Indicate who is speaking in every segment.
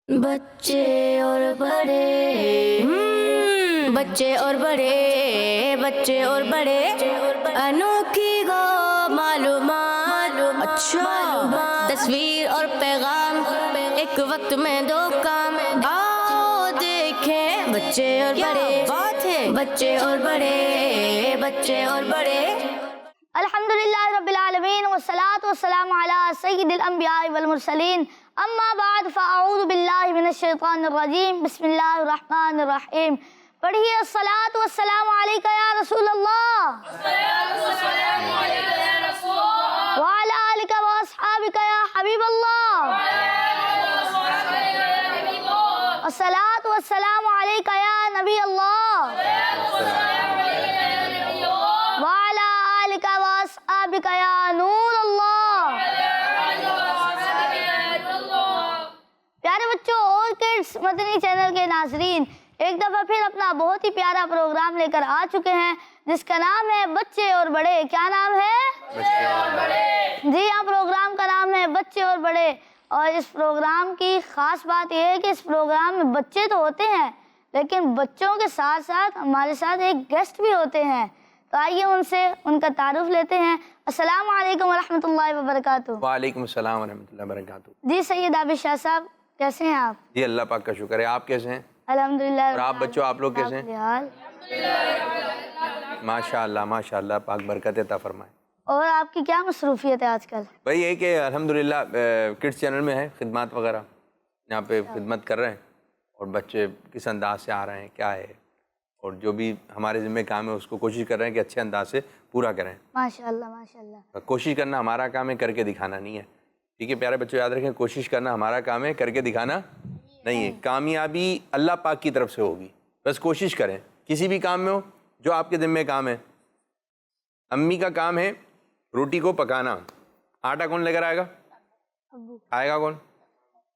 Speaker 1: بچے اور بڑے بچے اور بڑے بچے اور بڑے انوکھی گو معلومات اچھا تصویر اور پیغام ایک وقت میں دو کام آؤ دیکھیں بچے اور بڑے بات ہے بچے اور بڑے بچے اور بڑے
Speaker 2: الحمدللہ رب العالمین والصلاة والسلام علی سید الانبیاء والمرسلین اما بعد فاعوذ باللہ من الشیطان الرجیم بسم اللہ الرحمن الرحیم پڑھیے الصلاة والسلام علیکہ یا رسول اللہ وعلی آلکہ واصحابکہ یا حبیب اللہ الصلاة والسلام علیکہ یا نبی اللہ وعلی آلکہ واصحابکہ یا نور اللہ۔ پیارے بچوں اور کڈس مدنی چینل کے ناظرین، ایک دفعہ پھر اپنا بہت ہی پیارا پروگرام لے کر آ چکے ہیں جس کا نام ہے بچے اور بڑے۔ کیا نام ہے؟ بچے اور بڑے۔ جی ہاں، پروگرام کا نام ہے بچے اور بڑے، اور اس پروگرام کی خاص بات یہ ہے کہ اس پروگرام میں بچے تو ہوتے ہیں لیکن بچوں کے ساتھ ساتھ ہمارے ساتھ ایک گیسٹ بھی ہوتے ہیں، تو آئیے ان سے ان کا تعارف لیتے ہیں۔ السلام علیکم ورحمۃ اللہ وبرکاتہ۔
Speaker 3: وعلیکم السلام ورحمۃ اللہ وبرکاتہ۔
Speaker 2: جی سید عابد شاہ صاحب، کیسے ہیں آپ؟
Speaker 3: جی اللہ پاک کا شکر ہے، آپ کیسے ہیں؟
Speaker 2: الحمدللہ۔
Speaker 3: اور آپ بچوں، آپ لوگ کیسے ہیں؟
Speaker 2: حال
Speaker 3: ماشاء اللہ پاک برکت عطا فرمائے۔
Speaker 2: اور آپ کی کیا مصروفیت ہے آج کل؟
Speaker 3: بھائی یہ کہ الحمدللہ کڈس چینل میں ہے، خدمات وغیرہ یہاں پہ خدمت کر رہے ہیں، اور بچے کس انداز سے آ رہے ہیں کیا ہے، اور جو بھی ہمارے ذمہ کام ہے اس کو کوشش کر رہے ہیں کہ اچھے انداز سے پورا کریں۔
Speaker 2: ماشاءاللہ ماشاءاللہ۔
Speaker 3: کوشش کرنا ہمارا کام ہے، کر کے دکھانا نہیں ہے، ٹھیک ہے پیارے بچوں؟ یاد رکھیں، کوشش کرنا ہمارا کام ہے، کر کے دکھانا نہیں ہے۔ کامیابی اللہ پاک کی طرف سے ہوگی، بس کوشش کریں کسی بھی کام میں ہو جو آپ کے ذمہ کام ہے۔ امی کا کام ہے روٹی کو پکانا، آٹا کون لے کر آئے گا؟ کھائے گا کون؟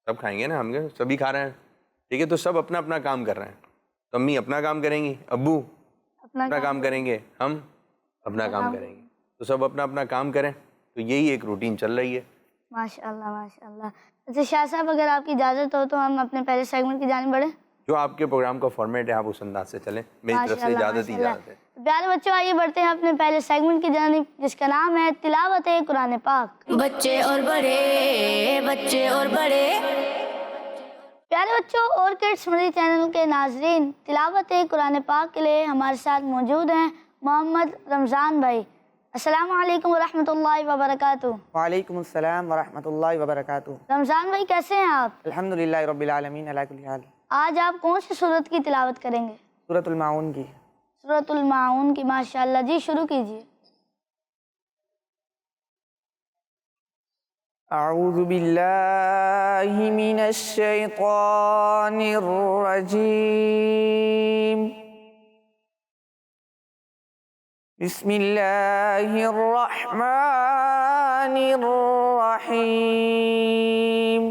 Speaker 3: سب کھائیں گے نا، ہم سبھی کھا رہے ہیں، ٹھیک ہے؟ تو سب اپنا اپنا کام کر رہے ہیں، تو امی اپنا کام کریں گی، ابو اپنا کام کریں گے، ہم اپنا کام کریں گے، تو سب اپنا اپنا کام کریں، تو یہی ایک روٹین چل رہی ہے۔
Speaker 2: ماشاءاللہ ماشاءاللہ۔ اچھا شاہ صاحب، اگر آپ کی اجازت ہو تو ہم اپنے پہلے سیگمنٹ کی جانب بڑھیں؟
Speaker 3: جو آپ کے پروگرام کا فارمیٹ ہے آپ اس انداز سے چلیں، میری طرف سے اجازت ہی اجازت ہے۔
Speaker 2: پیارے بچوں، آئیے بڑھتے ہیں اپنے پہلے سیگمنٹ کی جانب جس کا نام ہے تلاوت قرآن پاک۔
Speaker 1: بچے اور بڑے بچے اور بڑے
Speaker 2: پیارے بچوں اور کڈس مدنی چینل کے ناظرین، تلاوت قرآن پاک کے لیے ہمارے ساتھ موجود ہیں محمد رمضان بھائی۔ السلام علیکم ورحمۃ اللہ وبرکاتہ۔
Speaker 4: وعلیکم السلام ورحمۃ اللہ وبرکاتہ۔
Speaker 2: رمضان بھائی کیسے ہیں آپ؟
Speaker 4: الحمدللہ رب العالمین علی کل حال۔
Speaker 2: آج آپ کون سی سورت کی تلاوت کریں گے؟
Speaker 4: سورۃ الماعون کی۔
Speaker 2: سورۃ الماعون کی، ماشاءاللہ۔ جی شروع کیجیے۔
Speaker 4: اعوذ باللہ من الشیطان الرجیم، بسم اللہ الرحمن الرحیم۔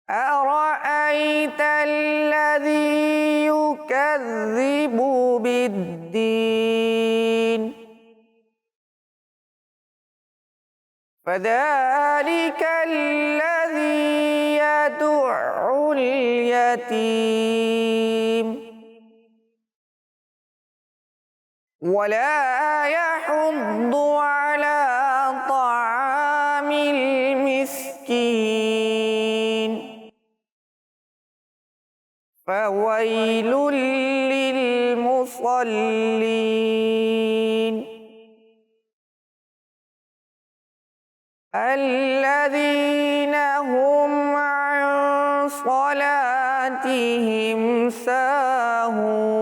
Speaker 4: أرأيت الذي يكذب بالدين فذلك الذي يدع اليتيم ولا يحض على طعام المسكين فويل للمصلين الذين هم عن صلاتهم ساهون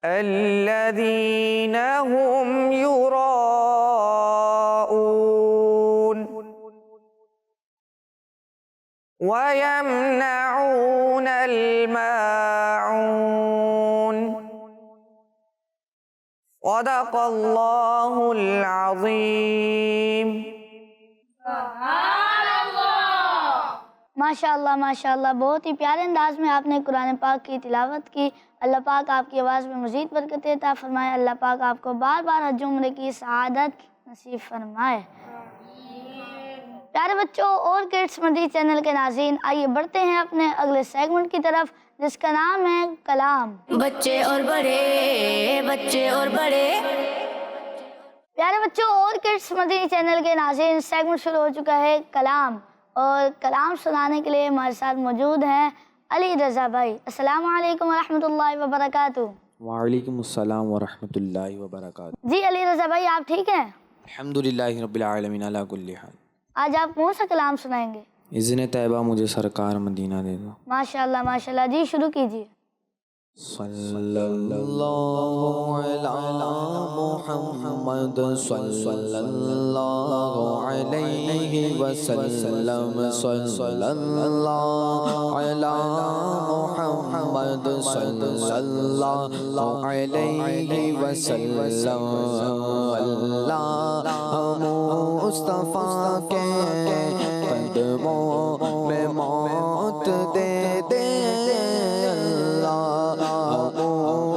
Speaker 4: الذين هم يراءون ويمنعون الماعون صدق اللہ العظیم۔
Speaker 2: ماشاءاللہ ماشاءاللہ، بہت ہی پیارے انداز میں آپ نے قرآن پاک کی تلاوت کی۔ اللہ پاک آپ کی آواز میں مزید برکت عطا فرمائے۔ اللہ پاک آپ کو بار بار حج عمرے کی سعادت نصیب فرمائے۔ پیارے بچوں اور کڈس مدنی چینل کے ناظرین، آئیے بڑھتے ہیں اپنے اگلے سیگمنٹ کی طرف جس کا نام ہے کلام۔
Speaker 1: بچے اور بڑے، بچے اور بڑے،
Speaker 2: پیارے بچوں اور کڈس مدنی چینل کے ناظرین، سیگمنٹ شروع ہو چکا ہے کلام، اور کلام سنانے کے لیے ہمارے ساتھ موجود ہیں علی رضا بھائی۔ السلام علیکم ورحمۃ اللہ وبرکاتہ۔
Speaker 5: وعلیکم السلام ورحمۃ اللہ وبرکاتہ۔
Speaker 2: جی علی رضا بھائی، آپ ٹھیک ہیں؟
Speaker 5: الحمدللہ رب العالمین علی کل حال۔
Speaker 2: آج آپ کون سا کلام سنائیں گے؟
Speaker 5: اذن طیبہ مجھے سرکار مدینہ دے دو۔
Speaker 2: ماشاءاللہ ماشاءاللہ، جی شروع کیجیے۔
Speaker 5: صلی اللہ علی محمد صلی اللہ علیہ وسلم، صلی اللہ علی محمد صلی اللہ علیہ وسلم۔ اللہ مصطفیٰ کے قدموں میں موت دے دے،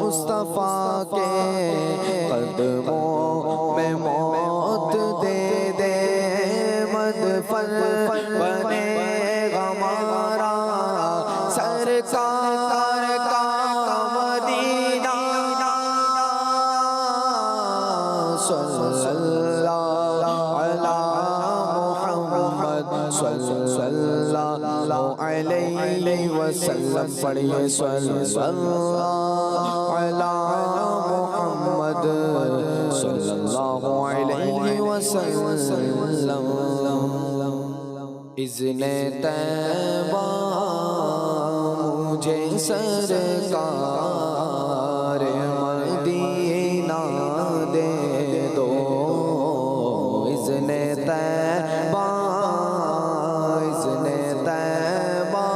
Speaker 5: مصطفیٰ کے قدموں میں موت دے دے، مدفن بنے ہمارا سرکار کا مدینہ، صلی اللہ علی محمد صلی اللہ علیہ وسلم۔ پڑھیے صلی اللہ علی محمد صلی اللہ علیہ وسلم۔ اذن طیبہ مجھے سرکار مدینہ دے دو، اذن طیبہ، اذن طیبہ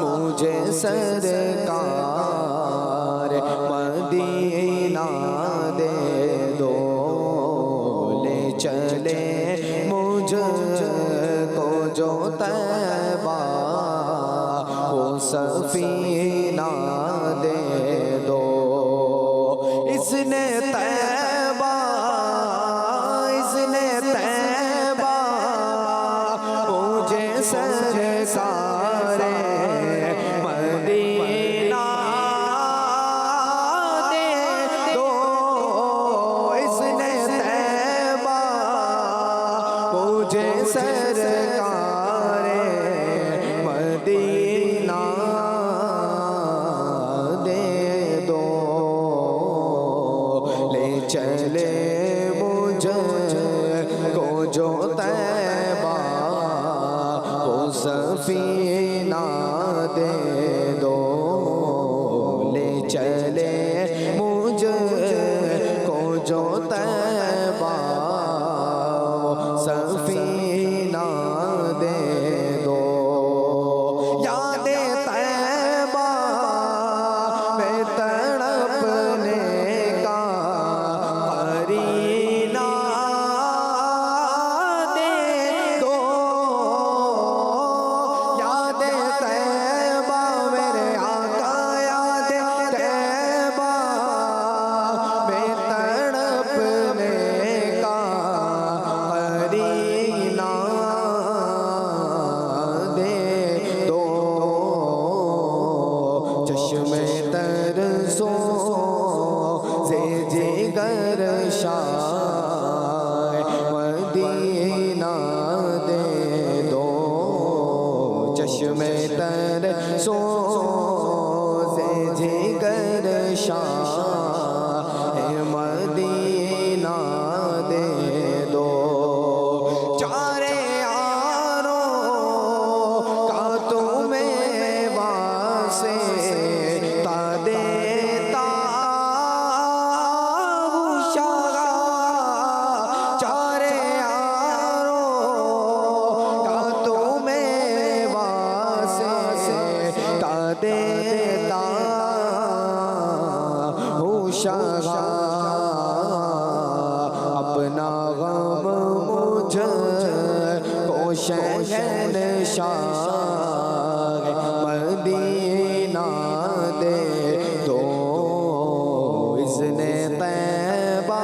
Speaker 5: مجھے سرکار مدینہ دے دو، لے چلے مجھ کو جو طیبہ وہ سفینہ دے دو، اذن طیبہ، اذن طیبہ مجھے سرکار مدینہ دے دو، اذن طیبہ مجھے سرکار مدینہ دے دو، لے چلے مجھ کو جو طیبہ وہ سفینہ دے دو، لے چلے مجھ کو جو طیبہ وہ سفینہ دے دو، یاد طیبہ میں تڑپنے کا قرینہ دے دو، یاد طیبہ میرے آقا، یاد طیبہ میں تڑپنے کا قرینہ دے دو، چشم ترسوں سے جگر شاہ مدینہ دے دو، چشم ترسوں سے جگر شاہ مدینہ دے دو، چارے یاروں کا تمہیں واسطے تا دیتا ہوں شاہ، چارے یاروں کا تمہیں واسطے تا دیتا ہوں شاہ، اپنا غم مجھ کو شہنشاہ مدینہ دے دو، اذن طیبہ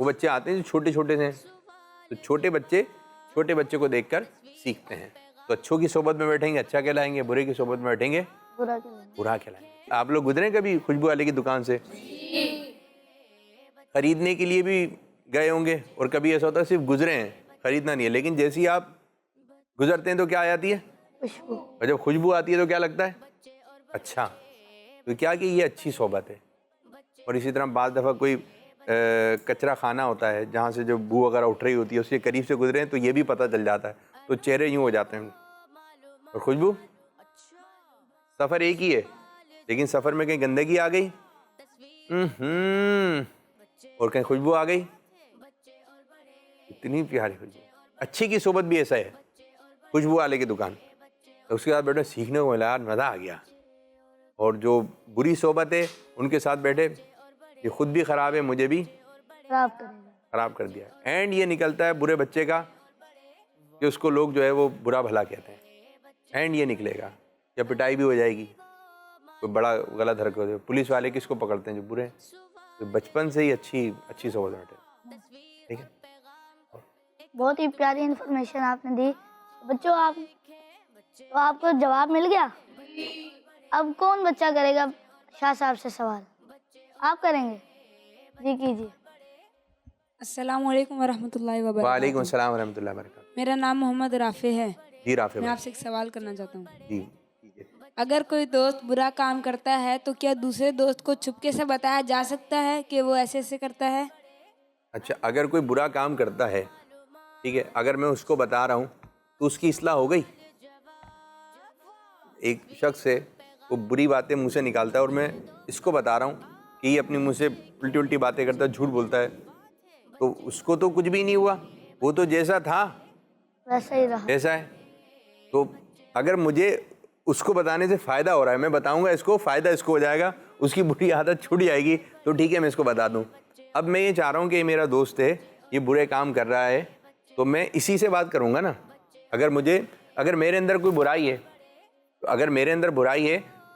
Speaker 3: وہ بچے آتے ہیں جو چھوٹے چھوٹے سے ہیں، تو چھوٹے بچے کو دیکھ کر سیکھتے ہیں. تو اچھوں کی صحبت میں بیٹھیں گے اچھا کہلائیں گے، برے کی صحبت میں بیٹھیں گے
Speaker 2: برا کیا؟
Speaker 3: برا کھلائیں گے. آپ لوگ گزرے کبھی خوشبو والے کی دکان سے؟ خریدنے کے لیے بھی گئے ہوں گے، اور کبھی ایسا ہوتا ہے صرف گزرے ہیں، خریدنا نہیں ہے. لیکن جیسے ہی آپ گزرتے ہیں تو کیا آ جاتی ہے؟
Speaker 2: خوشبو.
Speaker 3: اور جب خوشبو آتی ہے تو کیا لگتا ہے؟ اچھا. تو کیا کہ یہ اچھی صحبت ہے. اور اسی طرح بعض دفعہ کوئی کچرا خانہ ہوتا ہے جہاں سے جو بو وغیرہ اٹھ رہی ہوتی ہے، اس کے قریب سے گزرے ہیں تو یہ بھی پتہ چل جاتا ہے، تو چہرے یوں ہو جاتے ہیں. اور خوشبو سفر ایک ہی ہے، لیکن سفر میں کہیں گندگی آ گئی اور کہیں خوشبو آ گئی. اتنی پیاری خوشبو. اچھی کی صحبت بھی ایسا ہے، خوشبو والے کی دکان، تو اس کے ساتھ بیٹھے سیکھنے کو ملا، مزہ آ گیا. اور جو بری صحبت ہے ان کے ساتھ بیٹھے، یہ خود بھی خراب ہے، مجھے بھی
Speaker 2: خراب کرے گا.
Speaker 3: خراب کر دیا. اینڈ یہ نکلتا ہے برے بچے کا کہ اس کو لوگ جو ہے وہ برا بھلا کہتے ہیں. اینڈ یہ نکلے گا یا پٹائی بھی ہو جائے گی، کوئی بڑا غلط حرکت ہو جائے. پولیس والے کس کو پکڑتے ہیں؟ جو برے ہیں. تو بچپن سے ہی اچھی صحبت بیٹھے. ٹھیک ہے.
Speaker 2: بہت ہی پیاری انفارمیشن آپ نے دی. بچوں آپ کو جواب مل گیا. اب کون بچہ کرے گا شاہ صاحب سے سوال؟ آپ کریں گے؟ جی کیجیے.
Speaker 6: السلام علیکم ورحمۃ اللہ وبرکاتہ.
Speaker 3: وعلیکم السلام ورحمۃ اللہ وبرکاتہ.
Speaker 6: میرا نام محمد رافع ہے.
Speaker 3: جی رافع
Speaker 6: میں
Speaker 3: بھائی.
Speaker 6: آپ سے ایک سوال کرنا چاہتا ہوں.
Speaker 3: جی.
Speaker 6: اگر کوئی دوست برا کام کرتا ہے تو کیا دوسرے دوست کو چھپکے سے بتایا جا سکتا ہے کہ وہ ایسے ایسے کرتا ہے؟
Speaker 3: اچھا، اگر کوئی برا کام کرتا ہے، ٹھیک ہے، اگر میں اس کو بتا رہا ہوں تو اس کی اصلاح ہو گئی. ایک شخص ہے وہ بری باتیں منہ سے نکالتا ہے اور میں اس کو بتا رہا ہوں کہ یہ اپنی منہ سے الٹی الٹی باتیں کرتا ہے، جھوٹ بولتا ہے، تو اس کو تو کچھ بھی نہیں ہوا، وہ تو جیسا تھا
Speaker 2: ویسا ہی رہا.
Speaker 3: ایسا ہے. تو اگر مجھے اس کو بتانے سے فائدہ ہو رہا ہے، میں بتاؤں گا اس کو، فائدہ اس کو ہو جائے گا، اس کی بری عادت چھوٹ جائے گی، تو ٹھیک ہے میں اس کو بتا دوں. اب میں یہ چاہ رہا ہوں کہ یہ میرا دوست ہے، یہ برے کام کر رہا ہے، تو میں اسی سے بات کروں گا نا. اگر میرے اندر کوئی برائی ہے،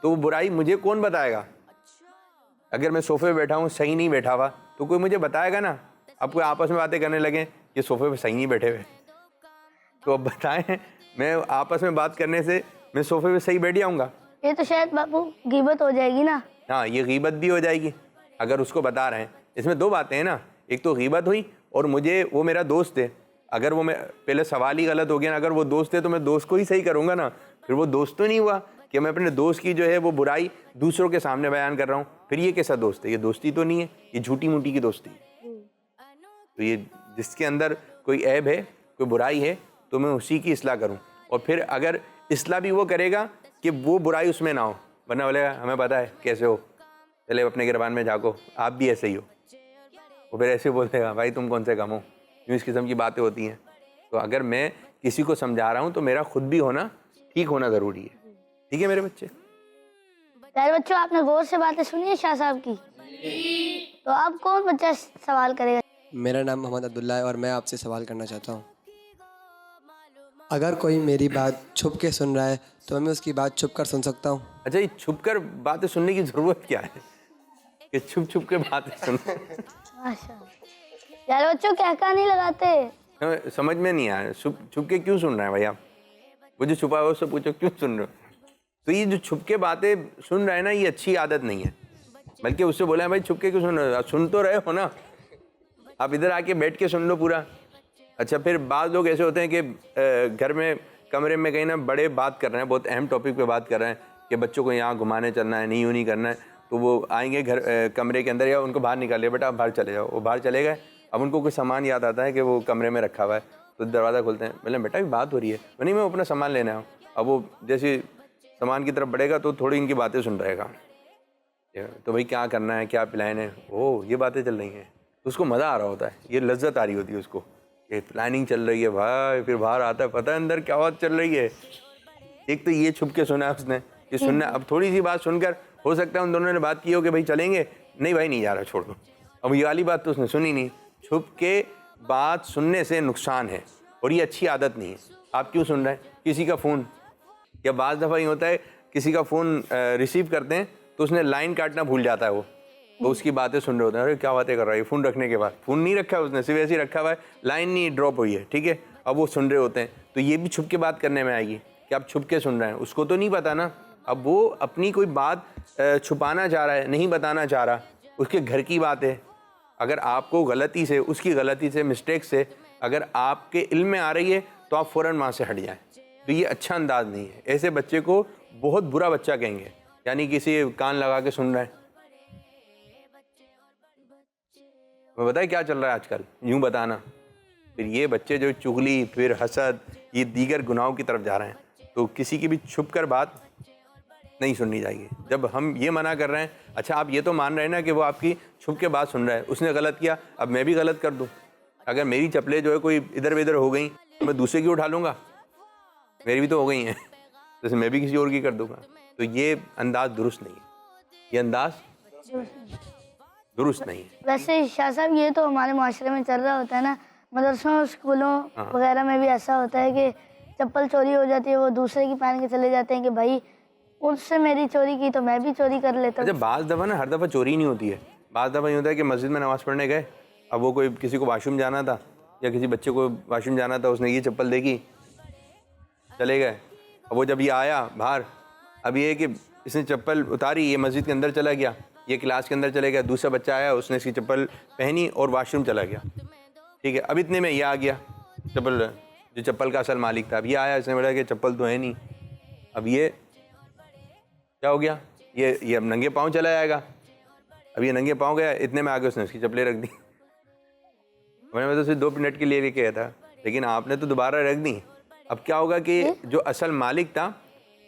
Speaker 3: تو وہ برائی مجھے کون بتائے گا؟ اگر میں صوفے پہ بیٹھا ہوں صحیح نہیں بیٹھا ہوا تو کوئی مجھے بتائے گا نا. اب کوئی آپس میں باتیں کرنے لگیں یہ صوفے پہ صحیح نہیں بیٹھے ہوئے، تو اب بتائیں میں آپس میں بات کرنے سے میں صوفے پہ صحیح بیٹھ جاؤں گا؟
Speaker 2: یہ تو شاید باپو غیبت ہو جائے گی نا.
Speaker 3: ہاں، یہ غیبت بھی ہو جائے گی اگر اس کو بتا رہے ہیں. اس میں دو باتیں ہیں نا، ایک تو غیبت ہوئی، اور مجھے وہ میرا دوست ہے. اگر وہ میں پہلے سوال ہی غلط ہو گیا نا، اگر وہ دوست ہے تو میں دوست کو ہی صحیح کروں گا نا. پھر وہ دوست تو نہیں ہوا کہ میں اپنے دوست کی جو ہے وہ برائی دوسروں کے سامنے بیان کر رہا ہوں. پھر یہ کیسا دوست ہے؟ یہ دوستی تو نہیں ہے، یہ جھوٹی موٹی کی دوستی ہے. تو یہ جس کے اندر کوئی عیب ہے، کوئی برائی ہے، تو میں اسی کی اصلاح کروں. اور پھر اگر اصلاح بھی وہ کرے گا کہ وہ برائی اس میں نہ ہو، ورنہ بولے گا ہمیں پتہ ہے کیسے ہو، چلے اپنے گربان میں جھانکو، آپ بھی ایسے ہی ہو. وہ پھر ایسے بولتے گا بھائی تم کون سے کم ہو، یوں اس قسم کی باتیں ہوتی ہیں. تو اگر میں کسی کو سمجھا رہا ہوں تو میرا خود بھی ہونا ٹھیک ہونا ضروری ہے. ٹھیک ہے میرے بچے؟
Speaker 2: پیارے بچوں آپ نے غور سے باتیں سنی ہیں شاہ صاحب کی. تو اب کون بچہ سوال کرے گا؟
Speaker 7: میرا نام محمد عبداللہ ہے اور میں آپ سے سوال کرنا چاہتا ہوں. اگر کوئی میری بات چھپ کے سن رہا ہے تو میں اس کی بات چھپ کر سن سکتا ہوں؟
Speaker 3: اچھا، یہ چھپ کر باتیں سننے کی ضرورت کیا ہے کہ چھپ کے باتیں سن؟
Speaker 2: ماشاء اللہ. پیارے بچوں کہکا نہیں لگاتے.
Speaker 3: سمجھ میں نہیں آیا، چھپ کے کیوں سن رہے ہیں بھائی آپ؟ وہ جو چھپا ہوا اس سے پوچھو کیوں سن رہے ہو. تو یہ جو چھپ کے باتیں سن رہے ہیں نا، یہ اچھی عادت نہیں ہے. بلکہ اس سے بولا بھائی چھپ کے کیوں سن رہے ہو؟ سن تو رہے ہو نا، آپ ادھر آ کے بیٹھ کے سن لو پورا. اچھا، پھر بعض لوگ ایسے ہوتے ہیں کہ گھر میں کمرے میں کہیں نا بڑے بات کر رہے ہیں، بہت اہم ٹاپک پہ بات کر رہے ہیں کہ بچوں کو یہاں گھمانے چلنا ہے، نہیں یوں نہیں کرنا ہے. تو وہ آئیں گے کمرے کے اندر، یا ان کو باہر نکالے، بیٹا آپ باہر چلے جاؤ. وہ باہر چلے گئے، اب ان کو کوئی سامان یاد آتا ہے کہ وہ کمرے میں رکھا ہوا ہے، تو دروازہ کھولتے ہیں، بولے بیٹا بھی بات ہو رہی ہے. نہیں، میں اپنا سامان لینا ہوں. اب وہ جیسے سامان کی طرف بڑھے گا تو تھوڑی ان کی باتیں سن رہے گا، تو بھائی کیا کرنا ہے، کیا پلان ہے، یہ باتیں چل رہی ہیں. تو اس کو مزہ آ رہا ہوتا ہے، یہ لذت آ رہی ہوتی ہے اس کو کہ پلاننگ چل رہی ہے بھائی. پھر باہر آتا ہے، پتہ ہے اندر کیا بات چل رہی ہے. ایک تو یہ چھپ کے سنا ہے اس نے کہ سننا. اب تھوڑی سی بات سن کر ہو سکتا ہے ان دونوں نے بات کی ہو کہ بھائی چلیں گے، نہیں بھائی نہیں جا رہا، چھوڑ دو. اب یہ والی بات تو اس نے سنی نہیں. چھپ کے بات سننے سے نقصان ہے اور یہ اچھی عادت نہیں ہے. آپ کیوں سن رہے ہیں کسی کا فون؟ یا بعض دفعہ یہ ہوتا ہے کسی کا فون ریسیو کرتے ہیں تو اس نے لائن کاٹنا بھول جاتا ہے وہ، وہ اس کی باتیں سن رہے ہوتے ہیں. ارے کیا باتیں کر رہا ہے فون رکھنے کے بعد. فون نہیں رکھا ہے اس نے, صرف ایسے ہی رکھا ہوا ہے, لائن نہیں ڈراپ ہوئی ہے, ٹھیک ہے. اب وہ سن رہے ہوتے ہیں تو یہ بھی چھپ کے بات کرنے میں آئے گی کہ آپ چھپ کے سن رہے ہیں. اس کو تو نہیں پتا نا, اب وہ اپنی کوئی بات چھپانا چاہ رہا ہے, نہیں بتانا چاہ رہا, اس کے گھر کی بات ہے. اگر آپ کو غلطی سے, اس کی غلطی سے, مسٹیک سے اگر آپ کے علم میں آ رہی ہے تو آپ فوراً وہاں سے ہٹ جائیں. تو یہ اچھا انداز نہیں ہے. ایسے بچے کو بہت برا بچہ کہیں گے, یعنی کسی کان لگا کے سن رہے ہیں. میں بتائیں کیا چل رہا ہے آج کل, یوں بتانا. پھر یہ بچے جو چغلی, پھر حسد, یہ دیگر گناہوں کی طرف جا رہے ہیں. تو کسی کی بھی چھپ کر بات نہیں سننی چاہیے. جب ہم یہ منع کر رہے ہیں, اچھا آپ یہ تو مان رہے ہیں نا کہ وہ آپ کی چھپ کے بات سن رہا ہے, اس نے غلط کیا, اب میں بھی غلط کر دوں. اگر میری چپلیں جو ہے کوئی ادھر ادھر ہو گئیں تو میں دوسرے کی اٹھا لوں گا, میری بھی تو ہو گئی ہیں, جیسے میں بھی کسی اور کی کر دوں گا. تو یہ انداز درست نہیں ہے, یہ انداز درست نہیں ہے.
Speaker 2: ویسے شاہ صاحب یہ تو ہمارے معاشرے میں چل رہا ہوتا ہے نا, مدرسوں اسکولوں وغیرہ میں بھی ایسا ہوتا ہے کہ چپل چوری ہو جاتی ہے, وہ دوسرے کی پہن کے چلے جاتے ہیں کہ بھائی اس سے میری چوری کی تو میں بھی چوری کر لیتا ہوں.
Speaker 3: اچھا بعض دفعہ نا, ہر دفعہ چوری نہیں ہوتی ہے. بعض دفعہ یہ ہوتا ہے کہ مسجد میں نماز پڑھنے گئے, اب وہ کوئی کسی کو واش روم جانا تھا یا کسی بچے کو واش روم جانا تھا, اس نے یہ چپل دیکھی, چلے گئے. اب وہ جب یہ آیا باہر, اب یہ ہے کہ اس نے چپل اتاری, یہ مسجد کے اندر چلا گیا, یہ کلاس کے اندر چلے گیا, دوسرا بچہ آیا, اس نے اس کی چپل پہنی اور واش روم چلا گیا, ٹھیک ہے. اب اتنے میں یہ آ گیا چپل, جو چپل کا اصل مالک تھا, اب یہ آیا, اس نے بولا کہ چپل تو ہے نہیں. اب یہ کیا ہو گیا, یہ اب ننگے پاؤں چلا جائے گا. اب یہ ننگے پاؤں گیا, اتنے میں آگے اس نے اس کی چپلیں رکھ دی. میں تو صرف 2 منٹ کے لیے کہا تھا, لیکن آپ نے تو دوبارہ رکھ دی. اب کیا ہوگا کہ جو اصل مالک تھا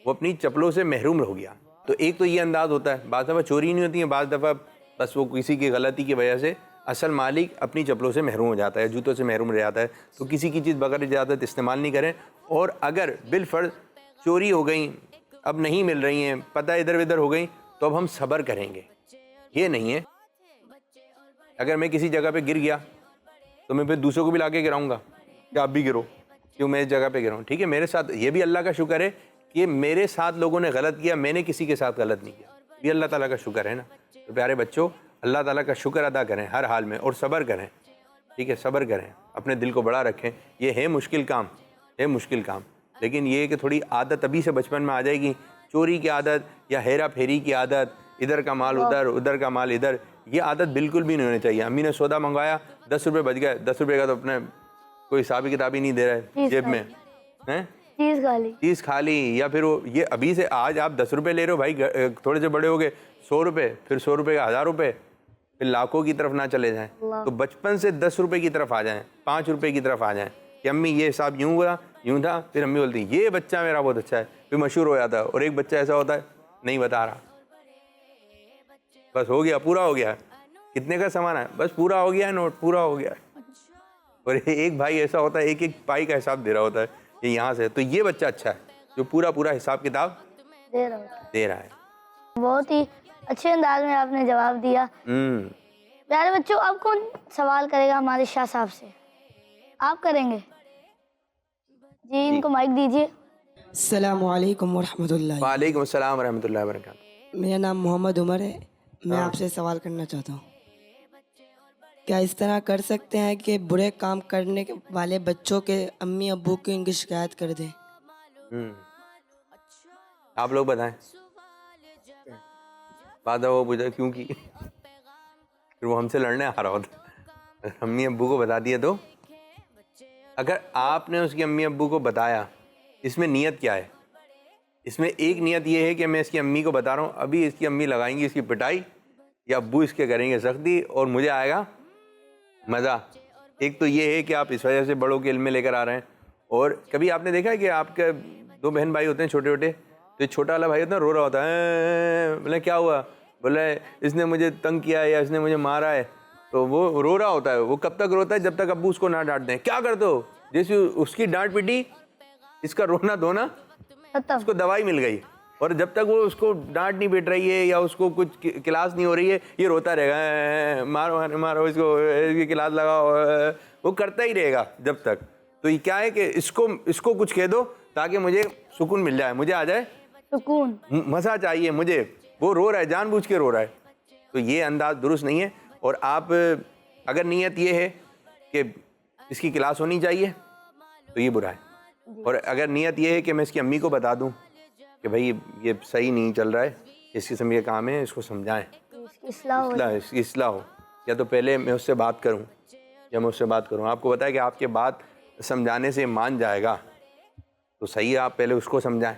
Speaker 3: وہ اپنی چپلوں سے محروم ہو گیا. تو ایک تو یہ انداز ہوتا ہے, بعض دفعہ چوری نہیں ہوتی ہے, بعض دفعہ بس وہ کسی کی غلطی کی وجہ سے اصل مالک اپنی چپلوں سے محروم ہو جاتا ہے, جوتوں سے محروم رہ جاتا ہے. تو کسی کی چیز بغیر اجازت استعمال نہیں کریں. اور اگر بالفرض چوری ہو گئیں, اب نہیں مل رہی ہیں, پتہ ادھر ادھر ہو گئیں, تو اب ہم صبر کریں گے. یہ نہیں ہے اگر میں کسی جگہ پہ گر گیا تو میں پھر دوسروں کو بھی لا کے گراؤں گا کہ آپ بھی گرو, کیوں میں اس جگہ پہ گراؤں. ٹھیک ہے, میرے ساتھ یہ بھی اللہ کا شکر ہے کہ میرے ساتھ لوگوں نے غلط کیا, میں نے کسی کے ساتھ غلط نہیں کیا, یہ اللہ تعالیٰ کا شکر ہے نا. تو پیارے بچوں, اللہ تعالیٰ کا شکر ادا کریں ہر حال میں, اور صبر کریں. ٹھیک ہے, صبر کریں, اپنے دل کو بڑا رکھیں. یہ ہے مشکل کام, ہے مشکل کام, لیکن یہ کہ تھوڑی عادت ابھی سے بچپن میں آ جائے گی, چوری کی عادت یا ہیرا پھیری کی عادت, ادھر کا مال ادھر, ادھر کا مال ادھر, یہ عادت بالکل بھی نہیں ہونی چاہیے. امی نے سودا منگوایا, 10 روپے بچ گئے, 10 روپے کا تو اپنے کوئی حسابی کتاب ہی نہیں دے رہا ہے جیب میں, چیز کھا لی. یا پھر وہ یہ ابھی سے, آج آپ 10 روپے لے رہے ہو بھائی, تھوڑے سے بڑے ہو گئے 100 روپے, پھر 100 روپے کا 1000 روپے, پھر لاکھوں کی طرف نہ چلے جائیں. تو بچپن سے 10 روپے کی طرف آ جائیں, 5 روپے کی طرف آ جائیں کہ امی یہ حساب یوں ہوا, یوں تھا. پھر امی بولتی یہ بچہ میرا بہت اچھا ہے, پھر مشہور ہو جاتا ہے. اور ایک بچہ ایسا ہوتا ہے نہیں بتا رہا, بس ہو گیا, پورا ہو گیا, کتنے کا سامان ہے, بس پورا ہو گیا ہے, نوٹ پورا ہو گیا ہے. اور ایک بھائی ایسا ہوتا ہے ایک ایک پائی کا حساب دے رہا ہوتا ہے, یہ یہاں سے. تو یہ بچہ اچھا ہے جو پورا پورا حساب کتاب دے رہا ہے.
Speaker 2: بہت ہی اچھے انداز میں آپ نے جواب دیا. پیارے بچوں, اب کون سوال کرے گا ہمارے شاہ صاحب سے؟ آپ کریں گے جی, ان کو مائک دیجیے.
Speaker 8: السلام علیکم ورحمۃ اللہ.
Speaker 3: وعلیکم السلام ورحمۃ اللہ وبرکاتہ.
Speaker 8: میرا نام محمد عمر ہے. میں آپ سے سوال کرنا چاہتا ہوں, کیا اس طرح کر سکتے ہیں کہ برے کام کرنے والے بچوں کے امی ابو کو ان کی شکایت کر دیں؟
Speaker 3: آپ لوگ بتائیں. بات وہ پوچھا کیوں کی, پھر وہ ہم سے لڑنے آ رہا ہوتا. اگر امی ابو کو بتا دیا, تو اگر آپ نے اس کی امی ابو کو بتایا, اس میں نیت کیا ہے؟ اس میں ایک نیت یہ ہے کہ میں اس کی امی کو بتا رہا ہوں, ابھی اس کی امی لگائیں گی اس کی پٹائی, یا ابو اس کے کریں گے سختی, اور مجھے آئے گا مزہ. ایک تو یہ ہے کہ آپ اس وجہ سے بڑوں کے علم میں لے کر آ رہے ہیں. اور کبھی آپ نے دیکھا ہے کہ آپ کے 2 بہن بھائی ہوتے ہیں چھوٹے چھوٹے, تو یہ چھوٹا والا بھائی ہوتا ہے رو رہا ہوتا ہے, بولے کیا ہوا, بولے اس نے مجھے تنگ کیا ہے یا اس نے مجھے مارا ہے. تو وہ رو رہا ہوتا ہے. وہ کب تک روتا ہے؟ جب تک ابو اس کو نہ ڈانٹ دیں. کیا کرتے ہو, جیسے اس کی ڈانٹ پیٹی, اس کا رونا دھونا, اس کو دوائی مل گئی. اور جب تک وہ اس کو ڈانٹ نہیں پیٹ رہی ہے یا اس کو کچھ کلاس نہیں ہو رہی ہے, یہ روتا رہے گا, مارو مارو اس کو, اس کی کلاس لگاؤ, وہ کرتا ہی رہے گا جب تک. تو یہ کیا ہے کہ اس کو کچھ کہہ دو تاکہ مجھے سکون مل جائے, مجھے آ جائے سکون, مزہ چاہیے مجھے. وہ رو رہا ہے, جان بوجھ کے رو رہا ہے. تو تو یہ انداز درست نہیں ہے. اور آپ اگر نیت یہ ہے کہ اس کی کلاس ہونی چاہیے تو یہ برا ہے. اور اگر نیت یہ ہے کہ میں اس کی امی کو بتا دوں کہ بھائی یہ صحیح نہیں چل رہا ہے, اس قسم کے کام ہے, اس کو سمجھائیں, اس کی اصلاح ہو, یا تو پہلے میں اس سے بات کروں, آپ کو بتایا کہ آپ کے بات سمجھانے سے مان جائے گا تو صحیح ہے, آپ پہلے اس کو سمجھائیں.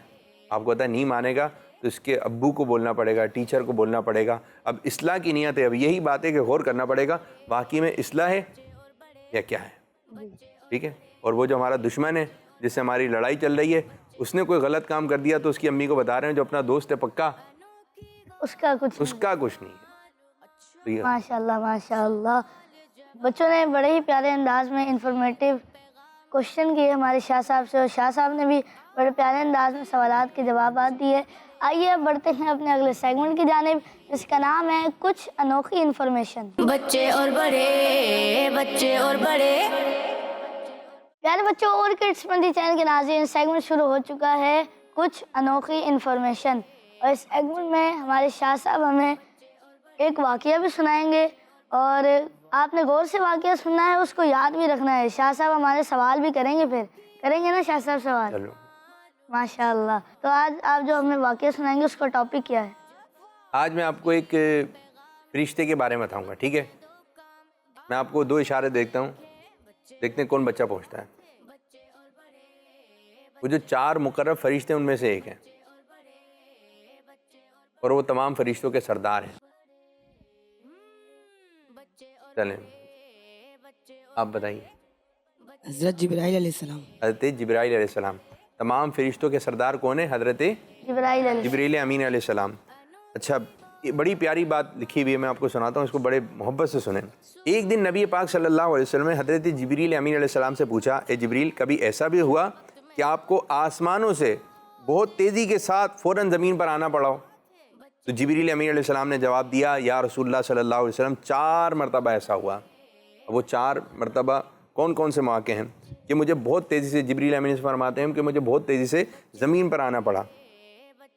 Speaker 3: آپ کو پتہ ہے نہیں مانے گا تو اس کے ابو کو بولنا پڑے گا, ٹیچر کو بولنا پڑے گا. اب اصلاح کی نیت ہے, اب یہی بات ہے کہ غور کرنا پڑے گا واقعی میں اصلاح ہے یا کیا ہے, ٹھیک ہے. اور وہ جو ہمارا دشمن ہے جس سے ہماری لڑائی چل رہی ہے, اس نے کوئی غلط کام کر دیا تو اس کی امی کو بتا رہے ہیں جو اپنا دوست ہے پکا,
Speaker 2: اس کا
Speaker 3: کچھ نہیں ہے.
Speaker 2: ماشاء اللہ ماشاء اللہ. بچوں نے بڑے ہی پیارے انداز میں انفارمیٹیو کوشچن کیے ہمارے شاہ صاحب سے, اور شاہ صاحب نے بھی بڑے پیارے انداز میں سوالات کے جوابات دیے. آئیے اب بڑھتے ہیں اپنے اگلے سیگمنٹ کی جانب, جس کا نام ہے کچھ انوکھی انفارمیشن.
Speaker 1: بچے اور بڑے
Speaker 2: پیارے بچوں, اور کڈس مندی چینل کے ناظرین, سیگمنٹ شروع ہو چکا ہے کچھ انوکھی انفارمیشن. اور اس سیگمنٹ میں ہمارے شاہ صاحب ہمیں ایک واقعہ بھی سنائیں گے, اور آپ نے غور سے واقعہ سننا ہے, اس کو یاد بھی رکھنا ہے. شاہ صاحب ہمارے سوال بھی کریں گے, پھر کریں گے نا شاہ صاحب سوال؟ ماشاء اللہ. تو آج آپ جو ہمیں واقعہ سنائیں گے اس کا ٹاپک کیا ہے؟
Speaker 3: آج میں آپ کو ایک فرشتے کے بارے میں بتاؤں گا, ٹھیک ہے. میں آپ کو 2 اشارے دیکھتا ہوں, دیکھتے ہیں کون بچہ پہنچتا ہے. وہ جو 4 مقرب فرشتے ان میں سے ایک ہیں, اور وہ تمام فرشتوں کے سردار ہیں. چلیں آپ بتائیے.
Speaker 8: حضرت جبرائیل علیہ السلام.
Speaker 3: حضرت جبرائیل علیہ السلام. تمام فرشتوں کے سردار کون ہیں؟ حضرت جبرائیل امین علیہ السلام. اچھا, یہ بڑی پیاری بات لکھی ہوئی ہے, میں آپ کو سناتا ہوں, اس کو بڑے محبت سے سنیں. ایک دن نبی پاک صلی اللہ علیہ وسلم نے حضرت جبرائیل امین علیہ السلام سے پوچھا, اے جبریل, کبھی ایسا بھی ہوا کہ آپ کو آسمانوں سے بہت تیزی کے ساتھ فوراً زمین پر آنا پڑا ہو؟ تو جبرائیل امین علیہ السلام نے جواب دیا, یا رسول اللہ صلی اللہ علیہ وسلم, 4 مرتبہ ایسا ہوا. وہ 4 مرتبہ کون کون سے مواقع ہیں کہ مجھے بہت تیزی سے, جبرائیل امین سے فرماتے ہیں کہ مجھے بہت تیزی سے زمین پر آنا پڑا.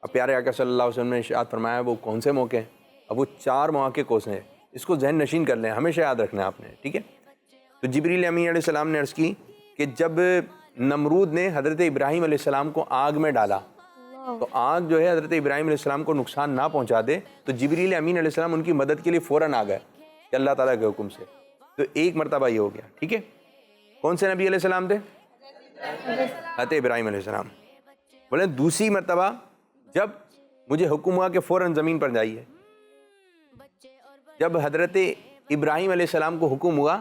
Speaker 3: اب پیارے آقا صلی اللہ علیہ وسلم نے ارشاد فرمایا وہ کون سے موقع ہیں. اب وہ 4 مواقع کون سے ہیں, اس کو ذہن نشین کر لیں, ہمیشہ یاد رکھنا ہے آپ نے, ٹھیک ہے. تو جبرائیل امین علیہ السلام نے عرض کی کہ جب نمرود نے حضرت ابراہیم علیہ السلام کو آگ میں ڈالا, تو آگ جو ہے حضرت ابراہیم علیہ السلام کو نقصان نہ پہنچا دے, تو جبرائیل امین علیہ السلام ان کی مدد کے لیے فوراً آ گئے کہ اللہ تعالیٰ کے حکم سے. تو 1 مرتبہ یہ ہو گیا, ٹھیک ہے. کون سے نبی علیہ السلام تھے؟ حضرت ابراہیم علیہ السلام. بولے دوسری مرتبہ جب مجھے حکم ہوا کہ فوراً زمین پر جائیے, جب حضرت ابراہیم علیہ السلام کو حکم ہوا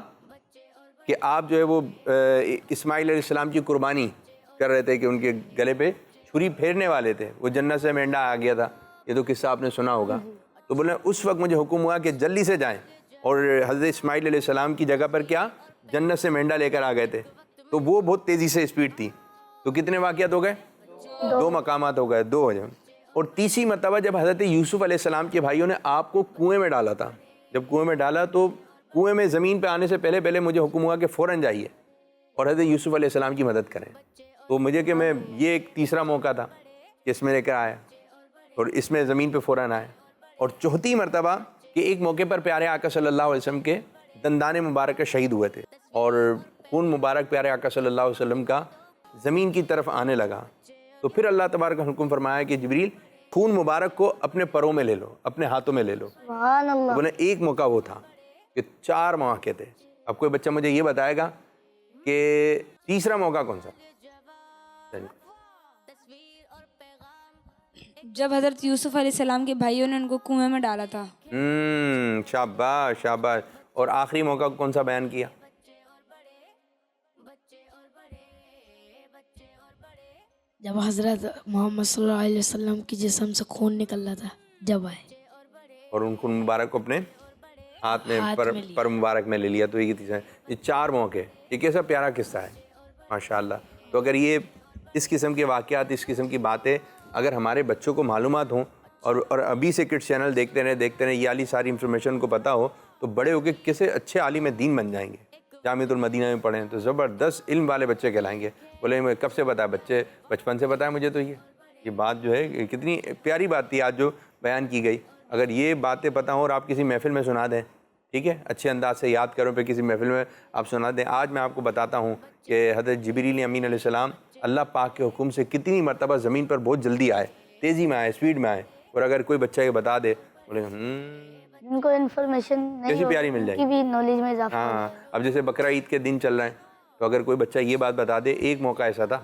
Speaker 3: کہ آپ جو ہے وہ اسماعیل علیہ السلام کی قربانی کر رہے تھے کہ ان کے گلے پہ چھری پھیرنے والے تھے, وہ جنت سے مینڈا آ گیا تھا, یہ تو قصہ آپ نے سنا ہوگا. تو بولے اس وقت مجھے حکم ہوا کہ جلدی سے جائیں, اور حضرت اسماعیل علیہ السلام کی جگہ پر کیا جنت سے مینڈا لے کر آ گئے تھے. تو وہ بہت تیزی سے اسپیڈ تھی. تو کتنے واقعات ہو گئے؟ 2 مقامات ہو گئے, 2 ہو جائیں. اور تیسری مرتبہ جب حضرت یوسف علیہ السلام کے بھائیوں نے آپ کو کنویں میں ڈالا تھا, جب کنویں میں ڈالا تو کنویں میں زمین پہ آنے سے پہلے مجھے حکم ہوا کہ فوراً جائیے اور حضرت یوسف علیہ السلام کی مدد کریں. تو مجھے کہ میں یہ ایک تیسرا موقع تھا کہ اس میں لے کر آیا اور اس میں زمین پہ فوراً آیا. اور چوتھی مرتبہ کہ ایک موقع پر پیارے آقا صلی اللہ علیہ وسلم کے دندان مبارک شہید ہوئے تھے, اور خون مبارک پیارے آقا صلی اللہ علیہ وسلم کا زمین کی طرف آنے لگا. تو پھر اللہ تبارک کا حکم فرمایا کہ جبریل خون مبارک کو اپنے پروں میں لے لو, اپنے ہاتھوں میں لے لو.
Speaker 2: سبحان اللہ.
Speaker 3: بولے ایک موقع وہ تھا کہ 4 مواقع تھے. اب کوئی بچہ مجھے یہ بتائے گا کہ تیسرا موقع کون سا؟
Speaker 6: جب حضرت یوسف علیہ السلام کے بھائیوں نے ان کو کنویں میں ڈالا تھا.
Speaker 3: شاباش شاباش. اور آخری موقع کون سا بیان کیا؟
Speaker 9: جب حضرت محمد صلی اللہ علیہ وسلم کی جسم سے خون نکل رہا تھا, جب آئے
Speaker 3: اور ان خون مبارک کو اپنے ہاتھ میں پر مبارک میں لے لیا. تو یہ تیسرا, یہ 4 موقع. یہ کیسا پیارا قصہ ہے ماشاءاللہ. تو اگر یہ اس قسم کے واقعات, اس قسم کی باتیں اگر ہمارے بچوں کو معلومات ہوں اور ابھی سے کڈس چینل دیکھتے رہیں یہ والی ساری انفارمیشن کو پتہ ہو, تو بڑے ہو کے کیسے اچھے عالم دین بن جائیں گے. جامعۃ المدینہ میں پڑھیں تو زبردست علم والے بچے کہلائیں گے. بولے میں کب سے بتایا, بچے بچپن سے بتایا مجھے. تو یہ بات جو ہے کتنی پیاری بات تھی آج جو بیان کی گئی. اگر یہ باتیں پتہ ہوں اور آپ کسی محفل میں سنا دیں، ٹھیک ہے، اچھے انداز سے یاد کرو، پھر کسی محفل میں آپ سنا دیں. آج میں آپ کو بتاتا ہوں کہ حضرت جبریل امین علیہ السلام اللہ پاک کے حکم سے کتنی مرتبہ زمین پر بہت جلدی آئے، تیزی میں آئے، اسپیڈ میں آئے. اور اگر کوئی بچہ یہ بتا دے، بولے
Speaker 2: جن کو انفارمیشن نہیں
Speaker 3: کیسی پیاری مل
Speaker 2: ہوتی،
Speaker 3: جائے
Speaker 2: ان کی بھی نالج میں اضافہ ہو
Speaker 3: ہاں. اب جیسے بقرہ عید کے دن چل رہے ہیں، تو اگر کوئی بچہ یہ بات بتا دے، ایک موقع ایسا تھا،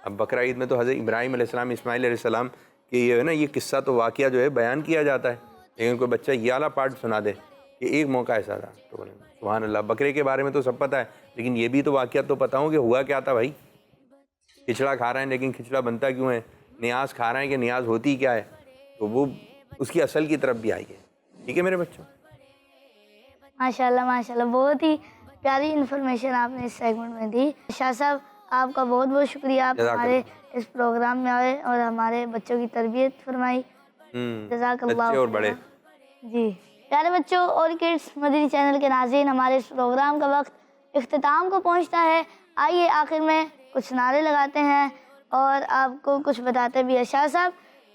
Speaker 3: اب بقرہ عید میں تو حضرت ابراہیم علیہ السلام، اسماعیل علیہ السلام کہ یہ ہے نا، یہ قصہ تو واقعہ جو ہے بیان کیا جاتا ہے، لیکن کوئی بچہ یہ والا پارٹ سنا دے کہ ایک موقع ایسا تھا، تو بولے سبحان اللہ. بکرے کے بارے میں تو سب پتہ ہے، لیکن یہ بھی تو واقعہ تو پتہ ہو کہ ہوا کیا تھا بھائی. کھچڑا کھا رہے ہیں لیکن کھچڑا بنتا کیوں ہے، نیاز کھا رہے ہیں کہ نیاز ہوتی کیا ہے، تو وہ اس کی اصل کی طرف بھی آئی ہے. ٹھیک ہے میرے بچوں.
Speaker 2: ماشاءاللہ ماشاءاللہ، بہت ہی پیاری انفارمیشن آپ نے اس سیگمنٹ میں دی. شاہ صاحب آپ کا بہت بہت شکریہ، آپ
Speaker 3: جزاک
Speaker 2: ہمارے اس پروگرام میں آئے اور ہمارے بچوں کی تربیت فرمائی. جزاک اللہ
Speaker 3: بچے اور بڑے.
Speaker 2: جی پیارے بچوں اور کڈس مدنی چینل کے ناظرین، ہمارے اس پروگرام کا وقت اختتام کو پہنچتا ہے. آئیے آخر میں کچھ نعرے لگاتے ہیں اور آپ کو کچھ بتاتے بھی ہیں. شاہ صاحب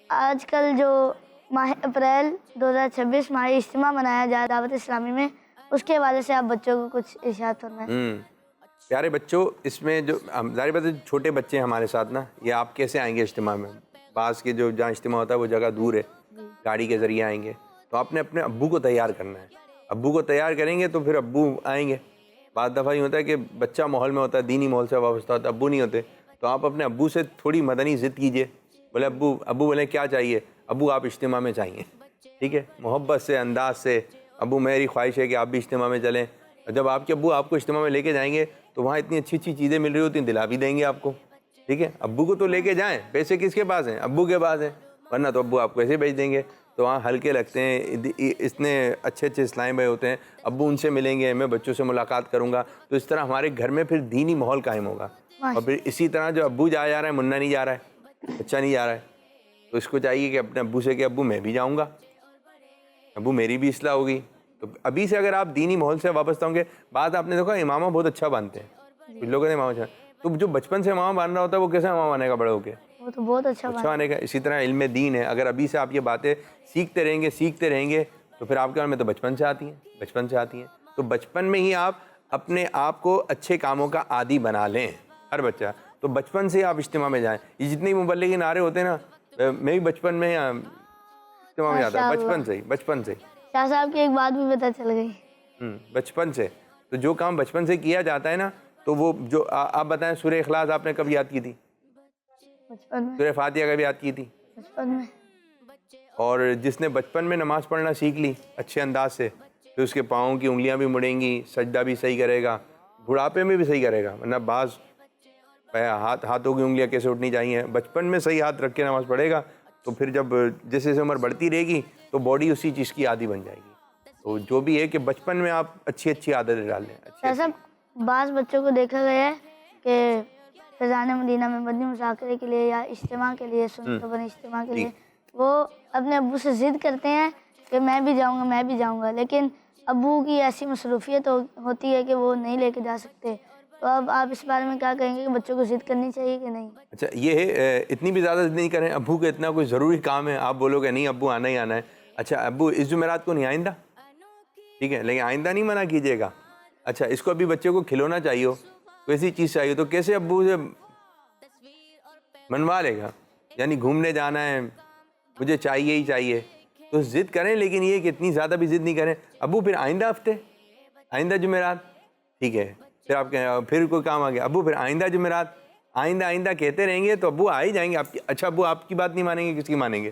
Speaker 2: آج کل جو ماہ اپریل 2026 ماہ اجتماع منایا جا رہا ہے دعوت اسلامی میں، اس کے حوالے سے آپ بچوں کو کچھ ارشاد فرمائیں.
Speaker 3: پیارے بچوں، اس میں جو ظاہر بات ہے چھوٹے بچے ہیں ہمارے ساتھ نا، یہ آپ کیسے آئیں گے اجتماع میں؟ بعض کے جو جہاں اجتماع ہوتا ہے وہ جگہ دور ہے، گاڑی کے ذریعے آئیں گے، تو آپ نے اپنے ابو کو تیار کرنا ہے. ابو کو تیار کریں گے تو پھر ابو آئیں گے. بعض دفعہ یہ ہوتا ہے کہ بچہ ماحول میں ہوتا ہے، دینی ماحول سے وابستہ ہوتا ہے، ابو نہیں ہوتے، تو آپ اپنے ابو سے تھوڑی مدنی ضد کیجئے. بولے ابو بولے کیا چاہیے؟ ابو آپ اجتماع میں چاہیے، ٹھیک ہے، محبت سے، انداز سے. ابو میری خواہش ہے کہ آپ بھی اجتماع میں چلیں. جب آپ کے ابو آپ کو اجتماع میں لے کے جائیں گے تو وہاں اتنی اچھی اچھی چیزیں مل رہی ہوتی ہیں، دلا بھی دیں گے آپ کو. ٹھیک ہے، ابو کو تو لے کے جائیں، پیسے کس کے پاس ہیں؟ ابو کے پاس ہیں، ورنہ تو ابو آپ کو ایسے بھیج دیں گے. تو وہاں ہلکے لگتے ہیں، اتنے اچھے اچھے اسلام بھائی ہوتے ہیں. ابو ان سے ملیں گے، میں بچوں سے ملاقات کروں گا، تو اس طرح ہمارے گھر میں پھر دینی ماحول قائم ہوگا. اور پھر اسی طرح جو ابو جا رہا ہے، منا نہیں جا رہا ہے، بچہ نہیں جا رہا ہے، تو اس کو چاہیے کہ اپنے ابو سے کہ ابو میں بھی جاؤں گا، ابو میری بھی اصلاح ہوگی. تو ابھی سے اگر آپ دینی ماحول سے وابستہ ہوں گے. بات آپ نے دیکھا امامہ بہت اچھا باندھتے ہیں، کچھ لوگ امامہ اچھا، تو جو بچپن سے امامہ باندھ رہا ہوتا ہے وہ کیسے امامہ بنے گا بڑے ہو کے؟
Speaker 2: وہ تو بہت اچھا
Speaker 3: آنے کا. اسی طرح علم دین ہے، اگر ابھی سے آپ یہ باتیں سیکھتے رہیں گے تو پھر آپ کے میں تو بچپن سے آتی ہیں. تو بچپن میں ہی آپ اپنے آپ کو اچھے کاموں کا عادی بنا لیں، ہر بچہ. تو بچپن سے آپ اجتماع میں جائیں. یہ جتنے مبلغ نعرے ہوتے ہیں نا، میں بھی بچپن میں اجتماع میں جاتا ہوں، بچپن سے.
Speaker 2: شاہ صاحب کی ایک بات بھی پتہ چل گئی.
Speaker 3: بچپن سے. تو جو کام بچپن سے کیا جاتا ہے نا، تو وہ جو آپ بتائیں، سورہ اخلاص آپ نے کب یاد کی تھی؟
Speaker 2: بچپن میں.
Speaker 3: سورہ فاتحہ کب یاد کی تھی؟
Speaker 2: بچپن میں.
Speaker 3: اور جس نے بچپن میں نماز پڑھنا سیکھ لی اچھے انداز سے، پھر اس کے پاؤں کی انگلیاں بھی مڑیں گی، سجدہ بھی صحیح کرے گا، بڑھاپے میں بھی صحیح کرے گا. ورنہ بعض ہاتھوں کی انگلیاں کیسے اٹھنی چاہیے، بچپن میں صحیح ہاتھ رکھ کے نماز پڑھے گا، تو پھر جب جیسے جیسے عمر بڑھتی رہے گی تو باڈی اسی چیز کی عادی بن جائے گی. تو جو بھی ہے کہ بچپن میں آپ اچھی اچھی عادتیں ڈال لیں.
Speaker 2: شاہ صاحب بعض بچوں کو دیکھا گیا ہے کہ فیضان مدینہ میں مدنی مذاکرے کے لیے یا اجتماع کے لیے، سنت بن اجتماع کے لیے، وہ اپنے ابو سے ضد کرتے ہیں کہ میں بھی جاؤں گا، لیکن ابو کی ایسی مصروفیت ہوتی ہے کہ وہ نہیں لے کے جا سکتے. تو اب آپ اس بارے میں کیا کہیں گے کہ بچوں کو ضد کرنی چاہیے کہ نہیں؟
Speaker 3: اچھا یہ ہے، اتنی بھی زیادہ ضد نہیں کریں. ابو کو اتنا کوئی ضروری کام ہے، آپ بولو گے نہیں ابو آنا ہی آنا ہے. اچھا ابو اس جمعرات کو نہیں آئندہ، ٹھیک ہے، لیکن آئندہ نہیں منع کیجیے گا. اچھا اس کو ابھی بچے کو کھلونا چاہیے ہو، کوئی ایسی چیز چاہیے، تو کیسے ابو سے منوا لے گا؟ یعنی گھومنے جانا ہے، مجھے چاہیے ہی چاہیے. تو ضد کریں، لیکن یہ کہ اتنی زیادہ بھی ضد نہیں کریں. ابو پھر آئندہ ہفتے، آئندہ جمعرات، ٹھیک ہے. پھر آپ کہیں پھر کوئی کام آ گیا، ابو پھر آئندہ جمعرات، آئندہ کہتے رہیں گے تو ابو آ ہی جائیں گے آپ کی. اچھا ابو آپ کی بات نہیں مانیں گے، کس کی مانیں گے؟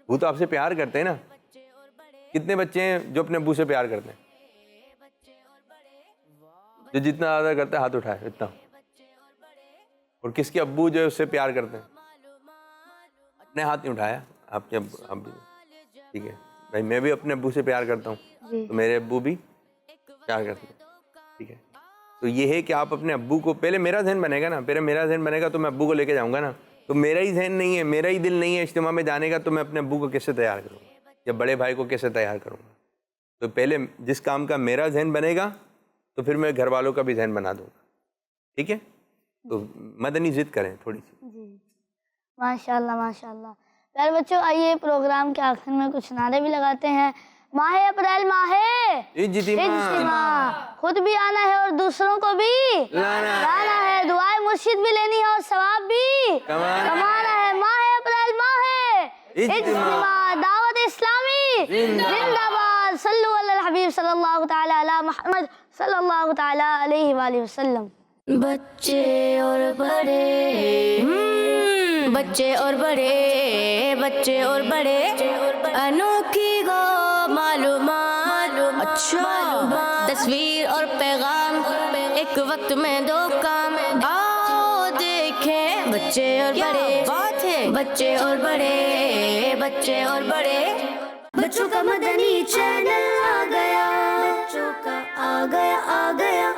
Speaker 3: وہ تو آپ سے پیار کرتے ہیں نا. کتنے بچے ہیں جو اپنے ابو سے پیار کرتے ہیں؟ جو جتنا زیادہ کرتا ہے ہاتھ اٹھائے اتنا. اور کس کے ابو جو ہے اس سے پیار کرتے ہیں؟ اپنے ہاتھ نہیں اٹھایا آپ کے ابو. ٹھیک ہے بھائی، میں بھی اپنے ابو سے پیار کرتا ہوں، تو میرے ابو بھی پیار کرتے ہیں. ٹھیک ہے، تو یہ ہے کہ آپ اپنے ابو کو، پہلے میرا ذہن بنے گا نا، میرا ذہن بنے گا تو میں ابو کو لے کے جاؤں گا نا. تو میرا ہی ذہن نہیں ہے، میرا ہی دل نہیں ہے اجتماع میں جانے کا، تو میں اپنے ابو کو کیسے تیار کروں گا یا بڑے بھائی کو کیسے تیار کروں گا؟ تو پہلے جس کام کا میرا ذہن بنے گا تو پھر میں گھر والوں کا بھی ذہن بنا دوں گا. ٹھیک ہے، تو مدنی ضد کریں تھوڑی سی.
Speaker 2: جی ماشاء اللہ ماشاء اللہ. پیارے بچوں آئیے پروگرام کے آخر میں کچھ نعرے بھی لگاتے ہیں. ماہ اپریل ماہ اجتماع, خود بھی آنا ہے اور دوسروں کو بھی لانا ہے, دعائیں مرشد بھی لینی ہے اور ثواب بھی کمانا ہے. ماہ اپریل ماہ اجتماع, دعوت اسلامی زندہ باد. صلو علی الحبیب صلی اللہ تعالی علی محمد صلی اللہ تعالی علیہ وآلہ وسلم.
Speaker 1: بچے اور بڑے, بچے اور بڑے, بچے اور بڑے, انوکھی گو معلومات, اچھا تصویر اور پیغام, ایک وقت میں دو کام, آؤ دیکھیں بچے اور بڑے, بات ہے بچے اور بڑے, بچے اور بڑے. بچوں کا مدنی چینل آ گیا, بچوں کا آ گیا, آ گیا.